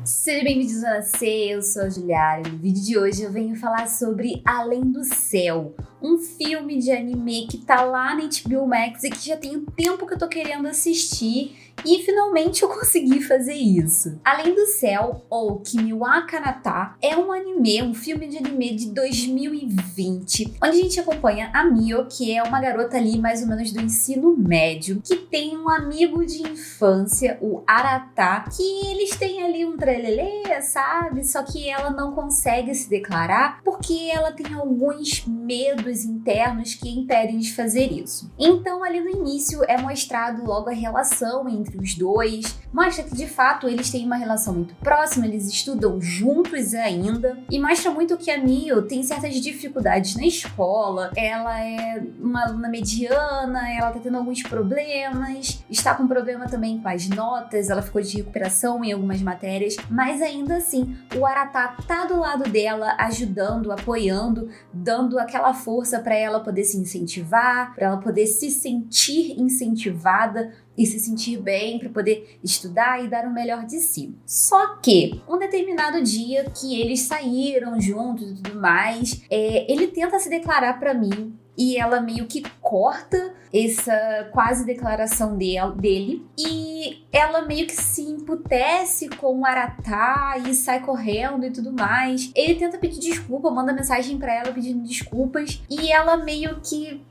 Sejam bem-vindos a você, eu sou a Juliara. No vídeo de hoje eu venho falar sobre Além do Céu, um filme de anime que tá lá na HBO Max e que já tem um tempo que eu tô querendo assistir e finalmente eu consegui fazer isso. Além do Céu, ou Kimi wa Kanata, é um filme de anime de 2020, onde a gente acompanha a Mio, que é uma garota ali mais ou menos do ensino médio, que tem um amigo de infância, o Arata, que eles têm ali um trelelê, sabe? Só que ela não consegue se declarar porque ela tem alguns medos internos que impedem de fazer isso. Então ali no início é mostrado logo a relação entre os dois, mostra que de fato eles têm uma relação muito próxima, eles estudam juntos ainda, e mostra muito que a Mio tem certas dificuldades na escola, ela é uma aluna mediana, ela tá tendo alguns problemas, está com problema também com as notas, ela ficou de recuperação em algumas matérias, mas ainda assim o Arata tá do lado dela, ajudando, apoiando, dando aquela força para ela poder se incentivar, para ela poder se sentir incentivada e se sentir bem para poder estudar e dar o melhor de si. Só que, um determinado dia que eles saíram juntos e tudo mais, ele tenta se declarar para mim e ela meio que corta essa quase declaração dele e ela meio que se emputece com o Arata e sai correndo e tudo mais. Ele tenta pedir desculpa, manda mensagem pra ela pedindo desculpas e ela meio que,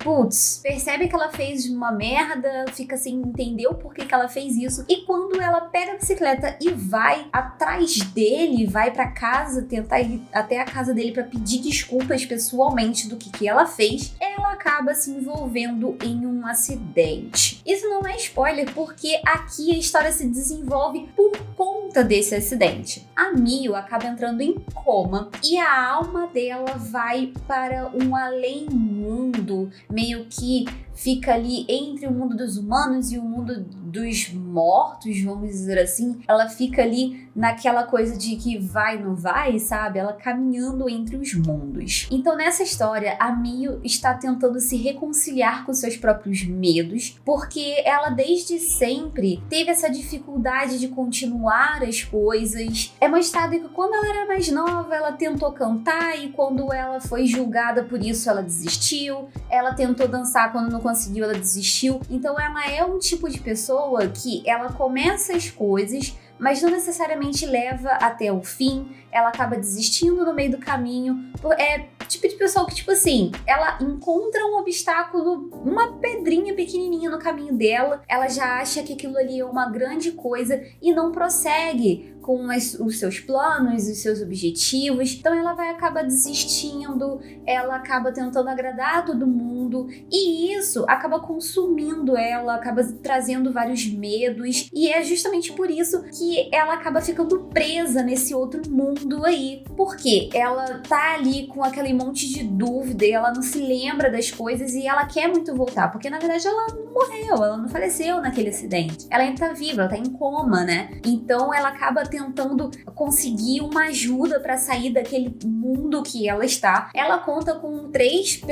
percebe que ela fez uma merda, fica sem entender o porquê que ela fez isso, e quando ela pega a bicicleta e vai atrás dele, vai pra casa, tentar ir até a casa dele pra pedir desculpas pessoalmente do que ela fez, ela acaba se envolvendo em um acidente. Isso não é spoiler, porque aqui a história se desenvolve por conta desse acidente. A Mio acaba entrando em coma e a alma dela vai para um além-mundo, meio que fica ali entre o mundo dos humanos e o mundo dos mortos, vamos dizer assim. Ela fica ali naquela coisa de que vai, não vai, sabe? Ela caminhando entre os mundos. Então nessa história, a Mio está tentando se reconciliar com seus próprios medos, porque ela desde sempre teve essa dificuldade de continuar as coisas. É mostrado que quando ela era mais nova, ela tentou cantar e quando ela foi julgada por isso, ela desistiu. Ela tentou dançar, quando não conseguiu, ela desistiu. Então ela é um tipo de pessoa que ela começa as coisas, mas não necessariamente leva até o fim, ela acaba desistindo no meio do caminho. É tipo de pessoa que, tipo assim, ela encontra um obstáculo, uma pedrinha pequenininha no caminho dela, ela já acha que aquilo ali é uma grande coisa e não prossegue com os seus planos, os seus objetivos. Então ela vai acabar desistindo, ela acaba tentando agradar todo mundo e isso acaba consumindo ela, acaba trazendo vários medos, e é justamente por isso que ela acaba ficando presa nesse outro mundo aí, porque ela tá ali com aquele monte de dúvida e ela não se lembra das coisas e ela quer muito voltar, porque na verdade ela não morreu, ela não faleceu naquele acidente, ela ainda tá viva, ela tá em coma, né? Então ela acaba tentando conseguir uma ajuda pra sair daquele mundo que ela está. Ela conta com três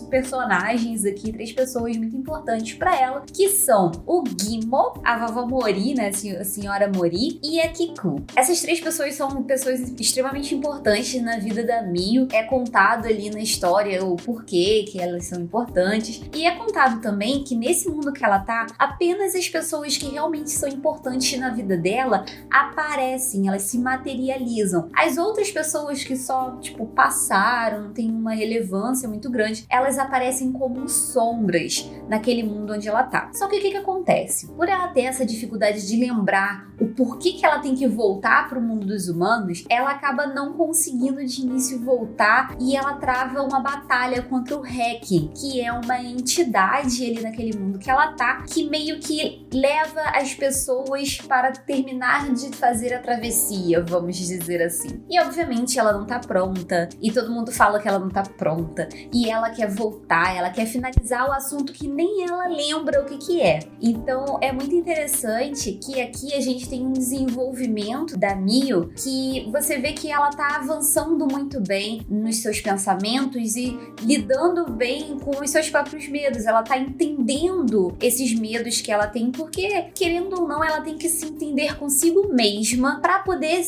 personagens aqui, três pessoas muito importantes pra ela, que são o Gimo, a vovó Mori, né, a senhora Mori, e a Kiku. Essas três pessoas são pessoas extremamente importantes na vida da Mio. É contado ali na história o porquê que elas são importantes, e é contado também que nesse mundo que ela tá, apenas as pessoas que realmente são importantes na vida dela aparecem, elas se materializam. As outras pessoas que só, passaram, não tem uma relevância muito grande, elas aparecem como sombras naquele mundo onde ela tá. Só que o que acontece? Por ela ter essa dificuldade de lembrar o porquê que ela tem que voltar pro mundo dos humanos, ela acaba não conseguindo de início voltar e ela trava uma batalha contra o Hacking, que é uma entidade ali naquele mundo que ela tá, que meio que leva as pessoas para terminar de fazer a travessia, vamos dizer assim. E obviamente ela não tá pronta, e todo mundo fala que ela não tá pronta, e ela quer voltar, ela quer finalizar o assunto que nem ela lembra o que é. Então é muito interessante que aqui a gente tem um desenvolvimento da Mio que você vê que ela tá avançando muito bem nos seus pensamentos e lidando bem com os seus próprios medos. Ela tá entendendo esses medos que ela tem, porque, querendo ou não, ela tem que se entender consigo mesma para poder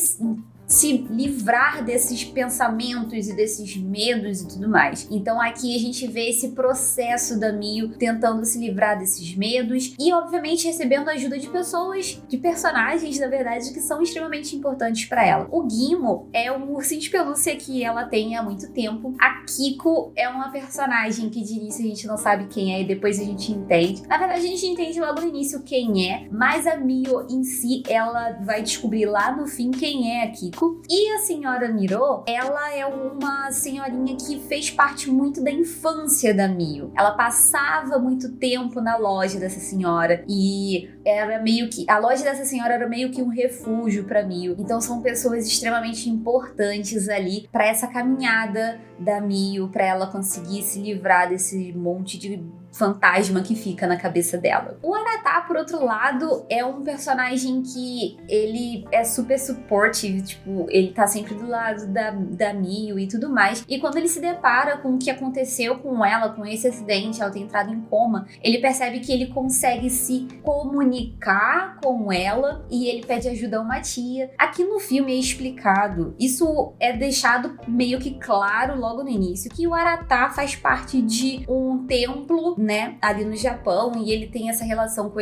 se livrar desses pensamentos e desses medos e tudo mais. Então aqui a gente vê esse processo da Mio tentando se livrar desses medos e obviamente recebendo a ajuda de pessoas, de personagens, na verdade, que são extremamente importantes para ela. O Gimo é um ursinho de pelúcia que ela tem há muito tempo. A Kiko é uma personagem que de início a gente não sabe quem é e depois a gente entende. Na verdade a gente entende logo no início quem é, mas a Mio em si, ela vai descobrir lá no fim quem é a Kiko. E a senhora Miro, ela é uma senhorinha que fez parte muito da infância da Mio. Ela passava muito tempo na loja dessa senhora e era meio que... a loja dessa senhora era meio que um refúgio para Mio. Então são pessoas extremamente importantes ali para essa caminhada da Mio, para ela conseguir se livrar desse monte de fantasma que fica na cabeça dela. O Aratá, por outro lado, é um personagem que ele é super supportive, tipo, ele tá sempre do lado da Mio e tudo mais. E quando ele se depara com o que aconteceu com ela, com esse acidente, ela ter entrado em coma, ele percebe que ele consegue se comunicar com ela e ele pede ajuda a uma tia. Aqui no filme é explicado, isso é deixado meio que claro logo no início, que o Aratá faz parte de um templo, né, ali no Japão, e ele tem essa relação com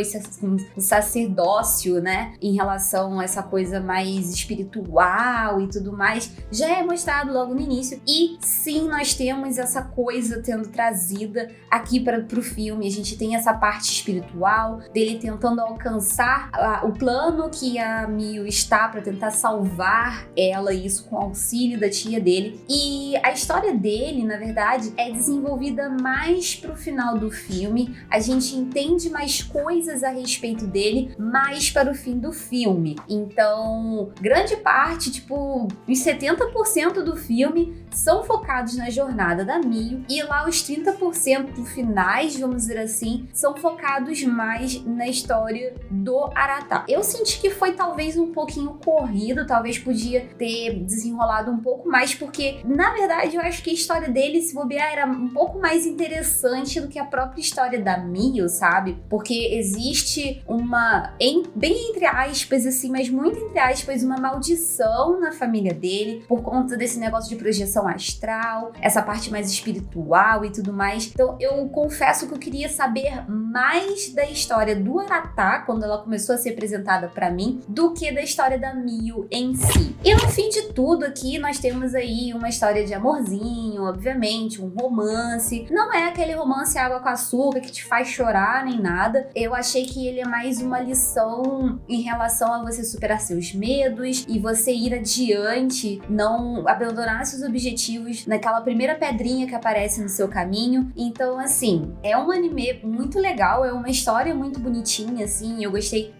o sacerdócio, né, em relação a essa coisa mais espiritual e tudo mais, já é mostrado logo no início. E sim, nós temos essa coisa sendo trazida aqui pro filme. A gente tem essa parte espiritual dele tentando alcançar o plano que a Mio está para tentar salvar ela, isso com auxílio da tia dele. E a história dele, na verdade, é desenvolvida mais pro final do filme. A gente entende mais coisas a respeito dele mais para o fim do filme. Então, grande parte, tipo, os 70% do filme são focados na jornada da Mio e lá os 30% finais, vamos dizer assim, são focados mais na história do Aratá. Eu senti que foi talvez um pouquinho corrido, talvez podia ter desenrolado um pouco mais, porque na verdade eu acho que a história dele, se bobear, era um pouco mais interessante do que a própria história da Mio, sabe? Porque existe uma, bem entre aspas assim, mas muito entre aspas, uma maldição na família dele por conta desse negócio de projeção astral, essa parte mais espiritual e tudo mais. Então eu confesso que eu queria saber mais da história do Aratá quando ela começou a ser apresentada pra mim, do que da história da Mio em si. E no fim de tudo aqui nós temos aí uma história de amorzinho, obviamente, um romance. Não é aquele romance água com açúcar que te faz chorar nem nada. Eu achei que ele é mais uma lição em relação a você superar seus medos e você ir adiante, não abandonar seus objetivos naquela primeira pedrinha que aparece no seu caminho. Então, assim, é um anime muito legal, é uma história muito bonitinha, assim, eu gostei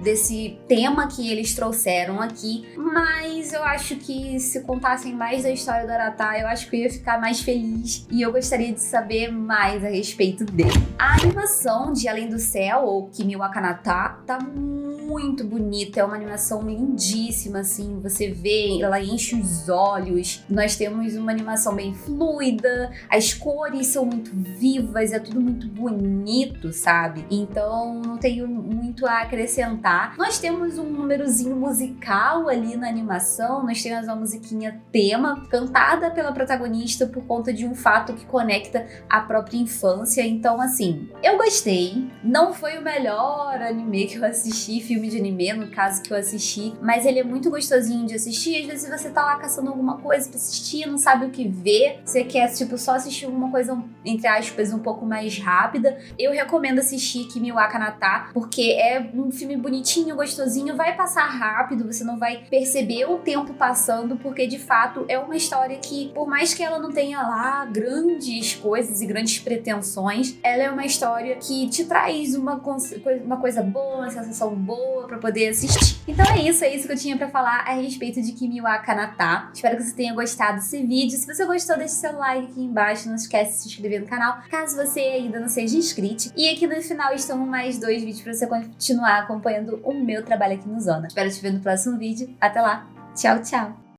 desse tema que eles trouxeram aqui, mas eu acho que se contassem mais da história do Aratá, eu acho que eu ia ficar mais feliz e eu gostaria de saber mais a respeito dele. A animação de Além do Céu, ou Kimi wa Kanata, tá muito bonita, é uma animação lindíssima, assim, você vê, ela enche os olhos, nós temos uma animação bem fluida, as cores são muito vivas, é tudo muito bonito, sabe? Então não tenho muito a acrescentar. Nós temos um númerozinho musical ali na animação, nós temos uma musiquinha tema, cantada pela protagonista por conta de um fato que conecta a própria infância. Então, assim, eu gostei, não foi o melhor anime que eu assisti, filme de anime, no caso que eu assisti, mas ele é muito gostosinho de assistir. Às vezes você tá lá caçando alguma coisa pra assistir, não sabe o que ver, você quer, tipo, só assistir alguma coisa, entre aspas, um pouco mais rápida, eu recomendo assistir Kimi wa Kanata, porque é um filme bonitinho, gostosinho, vai passar rápido, você não vai perceber o tempo passando, porque de fato é uma história que, por mais que ela não tenha lá grandes coisas e grandes pretensões pretensões. Ela é uma história que te traz uma coisa boa, uma sensação boa pra poder assistir. Então é isso que eu tinha pra falar a respeito de Kimi wa Kanata. Espero que você tenha gostado desse vídeo. Se você gostou, deixe seu like aqui embaixo. Não esquece de se inscrever no canal, caso você ainda não seja inscrito. E aqui no final estão mais 2 vídeos pra você continuar acompanhando o meu trabalho aqui no Zona. Espero te ver no próximo vídeo. Até lá. Tchau, tchau.